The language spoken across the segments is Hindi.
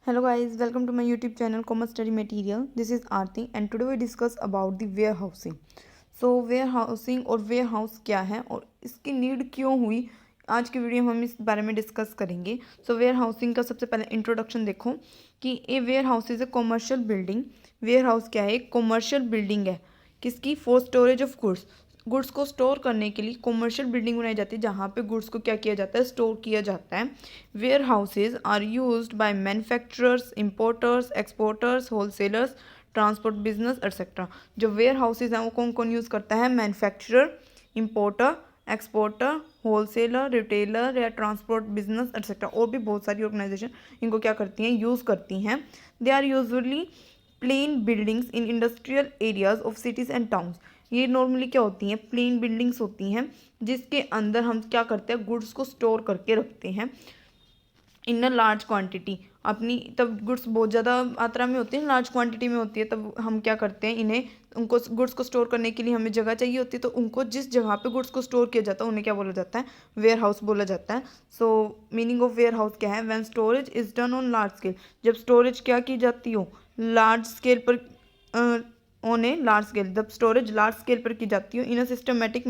Hello guys, welcome to my YouTube channel Commerce Study Material. This is Aarti and today we discuss about the warehousing. So warehousing और warehouse क्या है और इसकी नीड क्यों हुई, आज की वीडियो में हम इस बारे में डिस्कस करेंगे. सो वेयरहाउसिंग का सबसे पहले इंट्रोडक्शन देखो कि a warehouse is a commercial building. Warehouse क्या है? एक कॉमर्शियल बिल्डिंग है. किसकी? फॉर स्टोरेज ऑफ गुड्स को स्टोर करने के लिए कॉमर्शियल बिल्डिंग बनाई जाती है जहाँ पे गुड्स को क्या किया जाता है? स्टोर किया जाता है. Warehouses are used by manufacturers, importers, exporters, wholesalers, transport business et cetera. जो वेयर हाउसेज हैं वो कौन कौन यूज़ करता है? Manufacturer, importer, exporter, wholesaler, retailer या ट्रांसपोर्ट बिजनेस एटसेट्रा. और भी बहुत सारी ऑर्गेनाइजेशन इनको क्या करती हैं? यूज़ करती हैं. They are usually plain buildings in industrial areas of cities and towns. ये नॉर्मली क्या होती हैं? प्लेन बिल्डिंग्स होती हैं जिसके अंदर हम क्या करते हैं? गुड्स को स्टोर करके रखते हैं इन अ लार्ज क्वांटिटी. अपनी तब गुड्स बहुत ज़्यादा मात्रा में होती है, लार्ज क्वांटिटी में होती है, तब हम क्या करते हैं? इन्हें उनको गुड्स को स्टोर करने के लिए हमें जगह चाहिए होती है, तो उनको जिस जगह पे गुड्स को स्टोर किया जाता है उन्हें क्या बोला जाता है? वेयर हाउस बोला जाता है. So meaning of warehouse क्या है? When storage is done on large scale. जब स्टोरेज क्या की जाती हो? लार्ज स्केल पर ऑन ए लार्ज स्केल. जब स्टोरेज लार्ज स्केल पर की जाती हो इन अ सिस्टमेटिक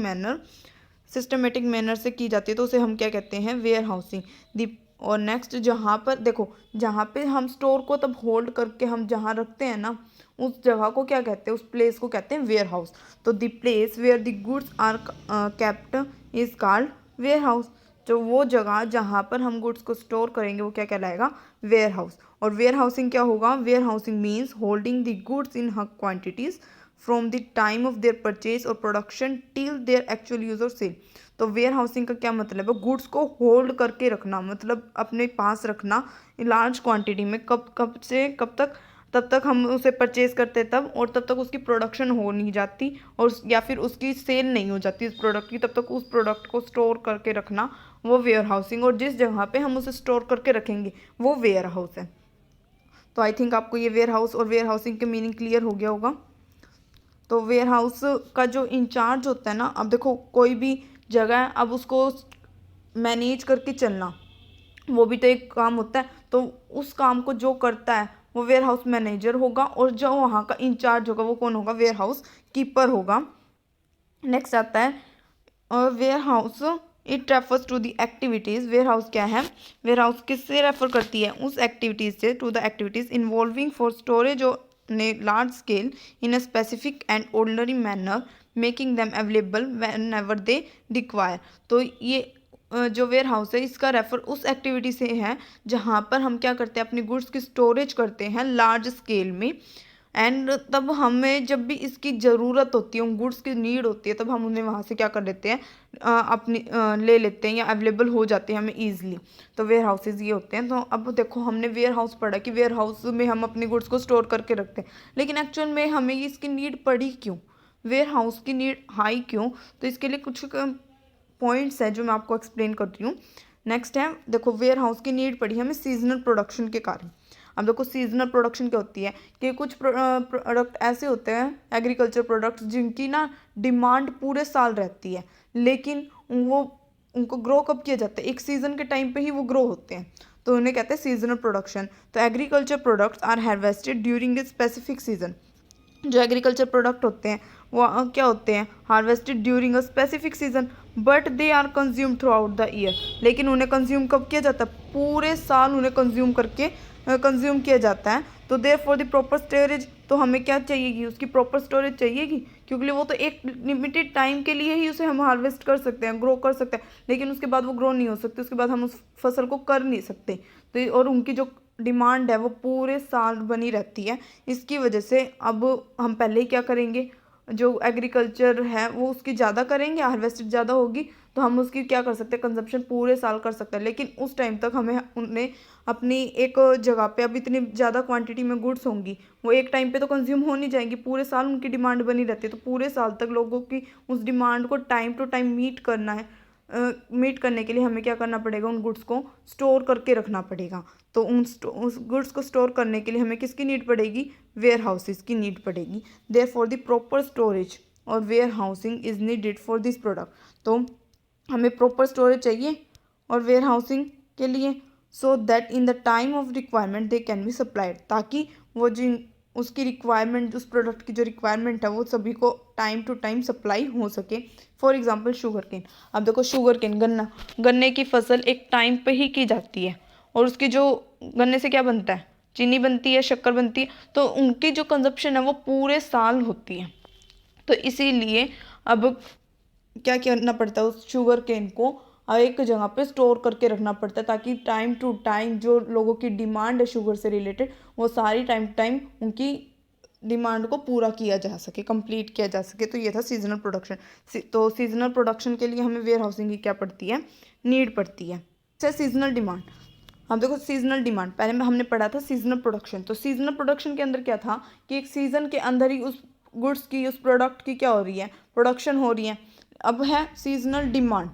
मैनर से की जाती है तो उसे हम क्या कहते हैं? Where housing. दी और नेक्स्ट जहाँ पर देखो, जहाँ पे हम स्टोर को तब होल्ड करके हम जहाँ रखते हैं ना, उस जगह को क्या कहते हैं? उस प्लेस को कहते हैं वेयर हाउस. तो the place where the goods are kept is called warehouse. जो वो जगह जहाँ पर हम गुड्स को स्टोर करेंगे वो क्या कहलाएगा? Warehouse. और वेयर हाउसिंग क्या होगा? Warehousing means holding the goods in huge quantities from the time of their purchase और production till their actual use और सेल. तो वेयर हाउसिंग का क्या मतलब है? गुड्स को होल्ड करके रखना, मतलब अपने पास रखना लार्ज क्वांटिटी में. कब कब से कब तक? तब तक हम उसे परचेज करते तब, और तब तक उसकी प्रोडक्शन हो नहीं जाती और या फिर उसकी सेल नहीं हो जाती इस प्रोडक्ट की, तब तक उस प्रोडक्ट को स्टोर करके रखना वो वेयर हाउसिंग. और जिस जगह पे हम उसे स्टोर करके रखेंगे वो वेयर हाउस है. तो आई थिंक आपको ये वेयर हाउस और वेयर हाउसिंग के मीनिंग क्लियर हो गया होगा. तो वेयर हाउस का जो इंचार्ज होता है ना, अब देखो कोई भी जगह है, अब उसको मैनेज करके चलना वो भी तो एक काम होता है. तो उस काम को जो करता है वो वेयर हाउस मैनेजर होगा, और जो वहाँ का इंचार्ज होगा वो कौन होगा? वेयर हाउस कीपर होगा. नेक्स्ट आता है warehouse. It refers to the activities. Warehouse क्या है? वेयर हाउस किससे रेफर करती है? उस एक्टिविटीज़ से. To the activities involving for storage on a large scale in a specific and ordinary manner making them available whenever they require. तो ये जो वेयर हाउस है इसका रेफर उस एक्टिविटी से है जहाँ पर हम क्या करते हैं? अपनी गुड्स की स्टोरेज करते हैं लार्ज स्केल में. एंड तब हमें जब भी इसकी ज़रूरत होती है, गुड्स की नीड होती है, तब हम उन्हें वहाँ से क्या कर लेते हैं? अपनी ले लेते हैं या अवेलेबल हो जाते हैं हमें ईजिली. तो वेयर हाउसेज ये होते हैं. तो अब देखो हमने वेयर हाउस पढ़ा कि वेयर हाउस में हम अपनी गुड्स को स्टोर करके रखते हैं, लेकिन एक्चुअल में हमें इसकी नीड पड़ी क्यों? वेयर हाउस की नीड हाई क्यों? तो इसके लिए कुछ पॉइंट्स हैं जो मैं आपको एक्सप्लेन कर रही हूँ. नेक्स्ट है, देखो वेयर हाउस की नीड पड़ी हमें सीजनल प्रोडक्शन के कारण. अब देखो सीजनल प्रोडक्शन क्या होती है कि कुछ प्रोडक्ट ऐसे होते हैं, एग्रीकल्चर प्रोडक्ट्स, जिनकी ना डिमांड पूरे साल रहती है, लेकिन वो उनको ग्रो कब किया जाता है? एक सीज़न के टाइम पे ही वो ग्रो होते हैं, तो उन्हें कहते हैं सीजनल प्रोडक्शन. तो agriculture products are harvested during a specific season. जो एग्रीकल्चर प्रोडक्ट होते हैं वो क्या होते हैं? Harvested during a specific season, but they are consume throughout the year. लेकिन उन्हें कंज्यूम कब किया जाता है? पूरे साल उन्हें कंज्यूम किया जाता है. तो therefore the proper storage, तो हमें क्या चाहिएगी? उसकी प्रॉपर स्टोरेज चाहिएगी, क्योंकि वो तो एक लिमिटेड टाइम के लिए ही उसे हम हार्वेस्ट कर सकते हैं, ग्रो कर सकते हैं, लेकिन उसके बाद वो ग्रो नहीं हो सकती, उसके बाद हम उस फसल को कर नहीं सकते. तो और उनकी जो डिमांड है वो पूरे साल बनी रहती है. इसकी वजह से अब हम पहले ही क्या करेंगे? जो एग्रीकल्चर है वो उसकी ज़्यादा करेंगे, हार्वेस्टेड ज़्यादा होगी, तो हम उसकी क्या कर सकते हैं? कंजप्शन पूरे साल कर सकते हैं. लेकिन उस टाइम तक हमें उन्हें अपनी एक जगह पे अब इतनी ज़्यादा क्वांटिटी में गुड्स होंगी, वो एक टाइम पे तो कंज्यूम हो नहीं जाएंगी, पूरे साल उनकी डिमांड बनी रहती है. तो पूरे साल तक लोगों की उस डिमांड को टाइम टू टाइम मीट करना है. मीट करने के लिए हमें क्या करना पड़ेगा? उन गुड्स को स्टोर करके रखना पड़ेगा. तो उस गुड्स को स्टोर करने के लिए हमें किसकी नीड पड़ेगी? वेयर हाउसेज की नीड पड़ेगी. Therefore the proper storage और warehousing is needed for this product. तो हमें प्रॉपर स्टोरेज चाहिए और वेयर हाउसिंग के लिए so that in the time of requirement they can be supplied, ताकि वो जो उसकी रिक्वायरमेंट, उस प्रोडक्ट की जो रिक्वायरमेंट है वो सभी को टाइम टू टाइम सप्लाई हो सके। For example sugarcane. अब देखो शुगर केन, गन्ने की फसल एक टाइम पे ही की जाती है, और उसकी जो गन्ने से क्या बनता है, चीनी बनती है, शक्कर बनती है, तो उनकी जो कंजप्शन है वो पूरे साल होती है। तो इसीलिए अब क्या करना पड़ता है, उस शुगर केन को एक जगह पे स्टोर करके रखना पड़ता है, ताकि टाइम टू टाइम जो लोगों की डिमांड है शुगर से रिलेटेड, वो सारी टाइम टू टाइम उनकी डिमांड को पूरा किया जा सके, कंप्लीट किया जा सके। तो ये था सीजनल प्रोडक्शन। तो सीजनल प्रोडक्शन के लिए हमें वेयर हाउसिंग की क्या पड़ती है, नीड पड़ती है। Seasonal demand. हम देखो सीजनल डिमांड, पहले में हमने पढ़ा था सीजनल प्रोडक्शन। तो सीजनल प्रोडक्शन के अंदर क्या था कि एक सीजन के अंदर ही उस गुड्स की, उस प्रोडक्ट की क्या हो रही है, प्रोडक्शन हो रही है। अब है सीजनल डिमांड।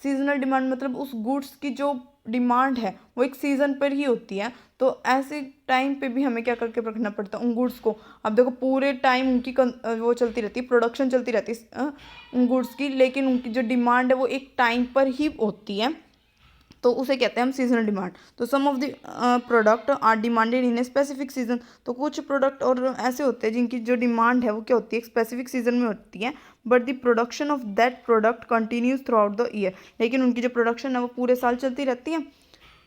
सीजनल डिमांड मतलब उस गुड्स की जो डिमांड है वो एक सीज़न पर ही होती है। तो ऐसे टाइम पे भी हमें क्या करके रखना पड़ता है उन गुड्स को। अब देखो पूरे टाइम उनकी वो चलती रहती है, प्रोडक्शन चलती रहती है उन गुड्स की, लेकिन उनकी जो डिमांड है वो एक टाइम पर ही होती है, तो उसे कहते हैं हम सीजनल डिमांड। तो some of the product are demanded in a specific season. तो कुछ प्रोडक्ट और ऐसे होते हैं जिनकी जो डिमांड है वो क्या होती है, एक स्पेसिफिक सीजन में होती है, but the production of that product continues through out the year. लेकिन उनकी जो प्रोडक्शन है वो पूरे साल चलती रहती है।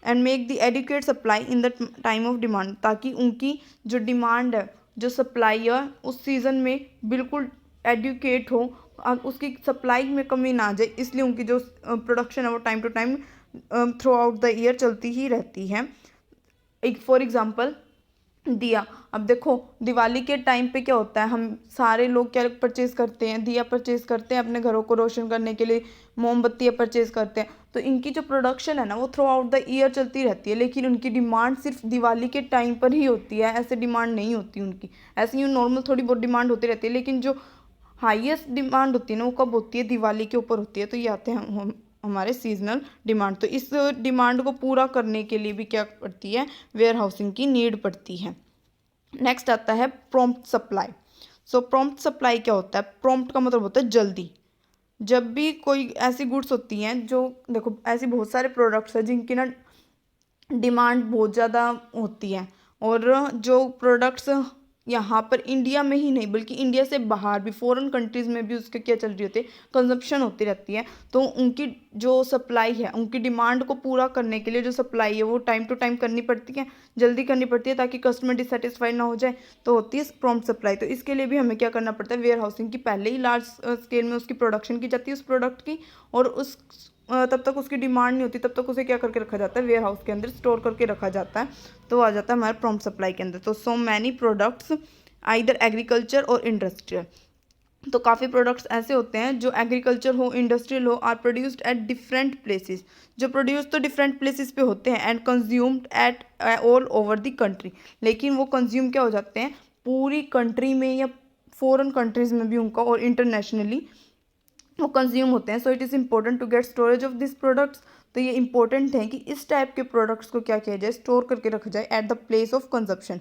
And make the adequate supply in the time of demand, ताकि उनकी जो डिमांड है, जो सप्लाई है उस सीज़न में बिल्कुल एडुकेट हो, उसकी सप्लाई में कमी ना आ जाए, इसलिए उनकी जो प्रोडक्शन है वो time to time throughout the year चलती ही रहती है। एक फॉर एग्जांपल दिया। अब देखो दिवाली के टाइम पे क्या होता है, हम सारे लोग क्या परचेज करते हैं, दिया परचेज करते हैं अपने घरों को रोशन करने के लिए, मोमबत्तियाँ परचेज करते हैं। तो इनकी जो प्रोडक्शन है ना वो थ्रू आउट द ईयर चलती रहती है, लेकिन उनकी डिमांड सिर्फ दिवाली के टाइम पर ही होती है, ऐसे डिमांड नहीं होती उनकी। ऐसे ही नॉर्मल थोड़ी बहुत डिमांड होती रहती है, लेकिन जो हाईएस्ट डिमांड होती है ना वो कब होती है, दिवाली के ऊपर होती है। तो ये आते हैं हम हमारे सीजनल डिमांड। तो इस डिमांड को पूरा करने के लिए भी क्या पड़ती है, वेयर हाउसिंग की नीड पड़ती है। नेक्स्ट आता है प्रॉम्प्ट सप्लाई। सो प्रॉम्प्ट सप्लाई क्या होता है, प्रॉम्प्ट का मतलब होता है जल्दी। जब भी कोई ऐसी गुड्स होती हैं, जो देखो ऐसी बहुत सारे प्रोडक्ट्स हैं जिनकी ना डिमांड बहुत ज़्यादा होती है, और जो प्रोडक्ट्स यहाँ पर इंडिया में ही नहीं बल्कि इंडिया से बाहर भी फॉरेन कंट्रीज़ में भी उसके क्या चल रही होती है, कंजप्शन होती रहती है। तो उनकी जो सप्लाई है, उनकी डिमांड को पूरा करने के लिए जो सप्लाई है वो टाइम टू टाइम करनी पड़ती है, जल्दी करनी पड़ती है, ताकि कस्टमर डिससेटिस्फाइड ना हो जाए। तो होती है प्रॉम्प्ट सप्लाई। तो इसके लिए भी हमें क्या करना पड़ता है, वेयर हाउसिंग की पहले ही लार्ज स्केल में उसकी प्रोडक्शन की जाती है उस प्रोडक्ट की, और उस तब तक उसकी डिमांड नहीं होती, तब तक उसे क्या करके रखा जाता है, वेयर हाउस के अंदर स्टोर करके रखा जाता है। तो आ जाता है हमारे प्रॉम्प्ट सप्लाई के अंदर। तो so many products either agriculture और इंडस्ट्रियल। तो काफ़ी प्रोडक्ट्स ऐसे होते हैं जो एग्रीकल्चर हो, इंडस्ट्रियल हो, are produced at different places. जो प्रोड्यूस तो डिफरेंट प्लेसेस पे होते हैं, and consumed at all over the country. लेकिन वो कंज्यूम क्या हो जाते हैं, पूरी कंट्री में या फॉरेन कंट्रीज़ में भी उनका, और इंटरनेशनली वो कंज्यूम होते हैं। So it is important to get storage of this products. तो ये इंपॉर्टेंट है कि इस टाइप के प्रोडक्ट्स को क्या किया जाए, स्टोर करके रखा जाए at the place of consumption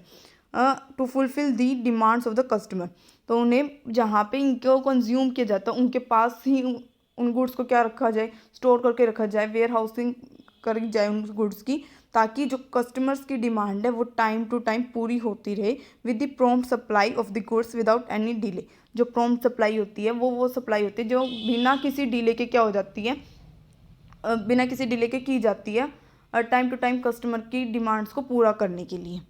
to fulfil the demands of the customer. तो उन्हें जहाँ पे इनको कंज्यूम किया जाता है उनके पास ही उन गुड्स को क्या रखा जाए, स्टोर करके रखा जाए, वेयर हाउसिंग करी जाए उन गुड्स की, ताकि जो कस्टमर्स की डिमांड है वो टाइम टू टाइम पूरी होती रहे, with the prompt supply of the goods without any delay. जो प्रॉम्प्ट सप्लाई होती है वो सप्लाई होती है जो बिना किसी डिले के क्या हो जाती है, बिना किसी डिले के की जाती है, और टाइम टू टाइम कस्टमर की डिमांड्स को पूरा करने के लिए।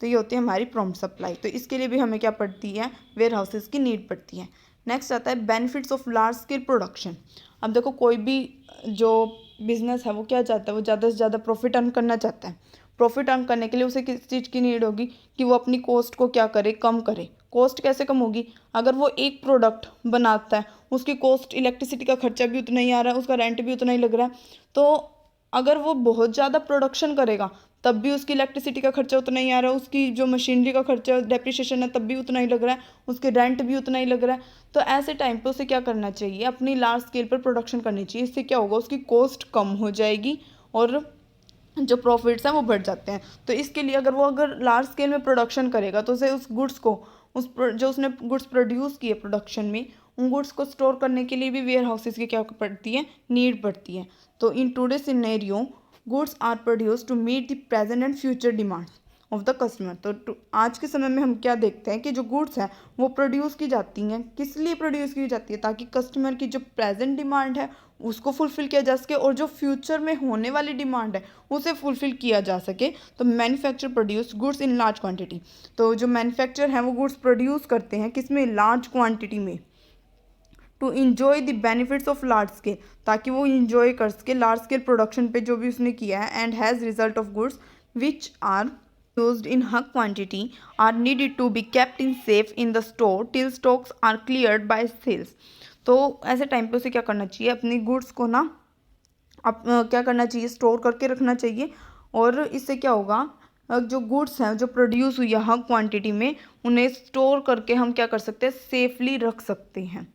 तो ये होती है हमारी प्रॉम्प्ट सप्लाई। तो इसके लिए भी हमें क्या पड़ती है, वेयर हाउसेस की नीड पड़ती है। नेक्स्ट आता है benefits of large scale production. अब देखो कोई भी जो बिजनेस है वो क्या चाहता है, वो ज़्यादा से ज़्यादा प्रॉफिट अर्न करना चाहता है। प्रॉफिट अर्न करने के लिए उसे किस चीज़ की नीड होगी, कि वो अपनी कॉस्ट को क्या करे, कम करे। कॉस्ट कैसे कम होगी, अगर वो एक प्रोडक्ट बनाता है, उसकी कॉस्ट, इलेक्ट्रिसिटी का खर्चा भी उतना ही आ रहा है, उसका रेंट भी उतना ही लग रहा है। तो अगर वो बहुत ज़्यादा प्रोडक्शन करेगा तब भी उसकी इलेक्ट्रिसिटी का खर्चा उतना ही आ रहा है, उसकी जो मशीनरी का खर्चा, डेप्रिसिएशन है, तब भी उतना ही लग रहा है, उसके रेंट भी उतना ही लग रहा है। तो ऐसे टाइम पे उसे क्या करना चाहिए, अपनी लार्ज स्केल पर प्रोडक्शन करनी चाहिए। इससे क्या होगा, उसकी कॉस्ट कम हो जाएगी और जो प्रॉफिट्स हैं वो बढ़ जाते हैं। तो इसके लिए अगर लार्ज स्केल में प्रोडक्शन करेगा तो उसे उस गुड्स को, जो उसने गुड्स प्रोड्यूस किए प्रोडक्शन में, उन गुड्स को स्टोर करने के लिए भी वेयर हाउसेस की क्या पड़ती है, नीड पड़ती है। तो in today scenario goods are produce to meet the present and future demands of the customer. तो आज के समय में हम क्या देखते हैं कि जो गुड्स हैं वो प्रोड्यूस की जाती हैं, किस लिए प्रोड्यूस की जाती है, ताकि कस्टमर की जो प्रेजेंट डिमांड है उसको फुलफ़िल किया जा सके और जो फ्यूचर में होने वाली डिमांड है उसे फुलफ़िल किया जा सके। तो manufacture produce goods in large quantity. तो जो मैन्युफैक्चर हैं वो गुड्स प्रोड्यूस करते हैं किसमें, लार्ज क्वांटिटी में, to enjoy the benefits of large scale, ताकि वो इन्जॉय कर सके लार्ज स्केल प्रोडक्शन पे जो भी उसने किया है। And has result of goods which are used in high quantity are needed to be kept in safe in the store till stocks are cleared by sales। तो ऐसे टाइम पे उसे क्या करना चाहिए, अपनी गुड्स को ना क्या करना चाहिए, स्टोर करके रखना चाहिए। और इससे क्या होगा, जो गुड्स हैं जो प्रोड्यूस हुई है हाई क्वांटिटी में, उन्हें स्टोर करके हम क्या कर सकते हैं, सेफली रख सकते हैं।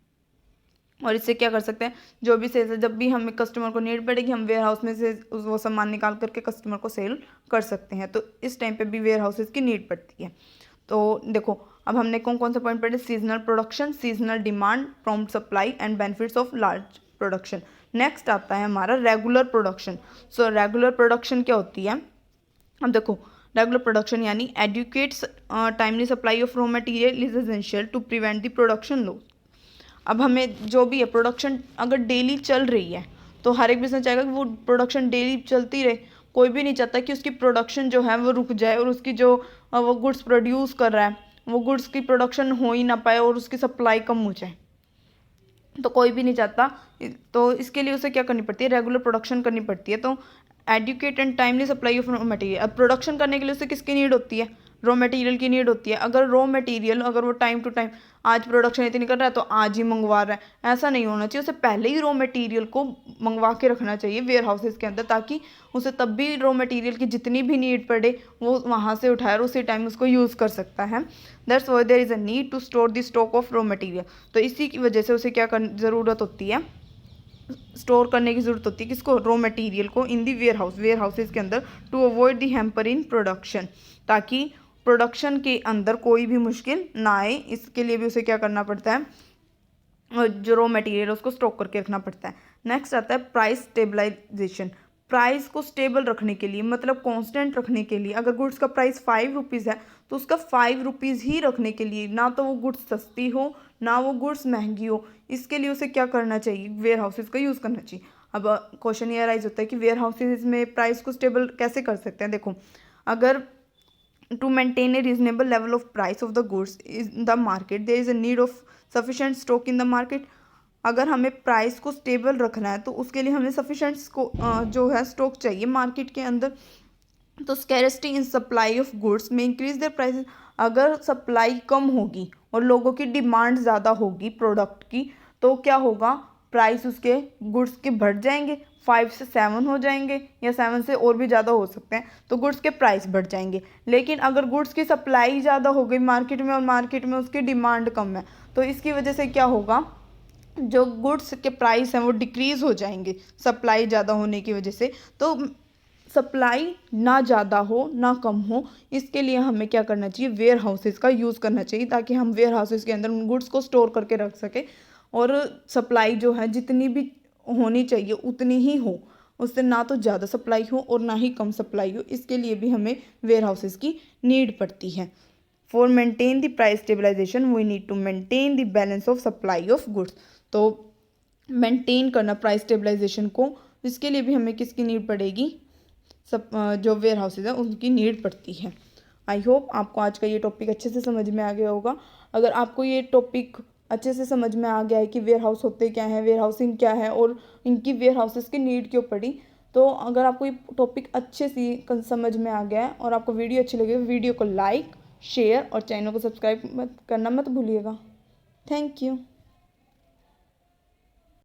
और इससे क्या कर सकते हैं, जो भी सेल्स है, जब भी हमें कस्टमर को नीड पड़ेगी हम वेयर हाउस में से वो सामान निकाल करके कस्टमर को सेल कर सकते हैं। तो इस टाइम पे भी वेयर हाउसेस की नीड पड़ती है। तो देखो अब हमने कौन कौन से पॉइंट पढ़े, seasonal production, seasonal demand, prompt supply and benefits of large production. Next आता है हमारा regular production. So regular production क्या होती है, अब देखो रेगुलर प्रोडक्शन यानी adequates timely supply of raw material is essential to prevent the production loss. अब हमें जो भी है प्रोडक्शन अगर डेली चल रही है तो हर एक बिजनेस चाहेगा कि वो प्रोडक्शन डेली चलती रहे। कोई भी नहीं चाहता कि उसकी प्रोडक्शन जो है वो रुक जाए और उसकी जो वो गुड्स प्रोड्यूस कर रहा है वो गुड्स की प्रोडक्शन हो ही ना पाए और उसकी सप्लाई कम हो जाए, तो कोई भी नहीं चाहता। तो इसके लिए उसे क्या करनी पड़ती है, रेगुलर प्रोडक्शन करनी पड़ती है। तो adequate and timely supply of raw material, अब प्रोडक्शन करने के लिए उसे किसकी नीड होती है, रॉ मटेरियल की नीड होती है। अगर रॉ मटेरियल अगर वो टाइम टू टाइम आज प्रोडक्शन इतनी कर रहा है तो आज ही मंगवा रहा है, ऐसा नहीं होना चाहिए। उसे पहले ही रॉ मटेरियल को मंगवा के रखना चाहिए वेयर हाउसेस के अंदर, ताकि उसे तब भी रॉ मटेरियल की जितनी भी नीड पड़े वो वहाँ से उठाए और उसी टाइम उसको यूज़ कर सकता है। That's why there is a need to store the stock of raw material. तो इसी की वजह से उसे क्या ज़रूरत होती है, स्टोर करने की ज़रूरत होती है किसको, रॉ मटेरियल को, इन दी वेयर हाउसेज के अंदर, to avoid the hamper in production, ताकि प्रोडक्शन के अंदर कोई भी मुश्किल ना आए। इसके लिए भी उसे क्या करना पड़ता है, जो रॉ मटेरियल उसको स्टॉक करके रखना पड़ता है। नेक्स्ट आता है प्राइस स्टेबलाइजेशन। प्राइस को स्टेबल रखने के लिए मतलब कांस्टेंट रखने के लिए, अगर गुड्स का प्राइस 5 रुपीज़ है तो उसका 5 रुपीज़ ही रखने के लिए, ना तो वो गुड्स सस्ती हो ना वो गुड्स महंगी हो, इसके लिए उसे क्या करना चाहिए, वेयर हाउसेज का यूज़ करना चाहिए। अब क्वेश्चन ये राइज होता है कि वेयर हाउसेज में प्राइस को स्टेबल कैसे कर सकते हैं। देखो अगर to maintain a reasonable level of price of the goods in the market there is a need of sufficient stock in the market। अगर हमें प्राइस को स्टेबल रखना है तो उसके लिए हमें सफिशेंट जो है स्टॉक चाहिए मार्केट के अंदर। तो scarcity in supply of goods में इंक्रीज देयर प्राइसेस। अगर सप्लाई कम होगी और लोगों की डिमांड ज़्यादा होगी प्रोडक्ट की तो क्या होगा, प्राइस उसके गुड्स के बढ़ जाएंगे, 5 से 7 हो जाएंगे या 7 से और भी ज़्यादा हो सकते हैं, तो गुड्स के प्राइस बढ़ जाएंगे। लेकिन अगर गुड्स की सप्लाई ज़्यादा हो गई मार्केट में और मार्केट में उसकी डिमांड कम है तो इसकी वजह से क्या होगा, जो गुड्स के प्राइस हैं वो डिक्रीज़ हो जाएंगे सप्लाई ज़्यादा होने की वजह से। तो सप्लाई ना ज़्यादा हो ना कम हो, इसके लिए हमें क्या करना चाहिए, वेयर हाउसेस का यूज़ करना चाहिए, ताकि हम वेयर हाउसेस के अंदर उन गुड्स को स्टोर करके रख सकें और सप्लाई जो है जितनी भी होनी चाहिए उतनी ही हो, उससे ना तो ज़्यादा सप्लाई हो और ना ही कम सप्लाई हो। इसके लिए भी हमें वेयर हाउसेस की नीड पड़ती है। For maintain the price stabilisation we need to maintain the balance of supply of goods. तो मेंटेन करना प्राइस स्टेबलाइजेशन को, इसके लिए भी हमें किसकी नीड पड़ेगी, सब जो वेयर हाउसेज है उनकी नीड पड़ती है। आई होप आपको आज का ये टॉपिक अच्छे से समझ में आ गया होगा। अगर आपको ये टॉपिक अच्छे से समझ में आ गया है कि वेयर हाउस होते क्या हैं, वेयर हाउसिंग क्या है और इनकी वेयर हाउसेस की नीड क्यों पड़ी, तो अगर आपको ये टॉपिक अच्छे से समझ में आ गया है और आपको वीडियो अच्छी लगी वीडियो को लाइक शेयर और चैनल को सब्सक्राइब करना मत भूलिएगा। Thank you.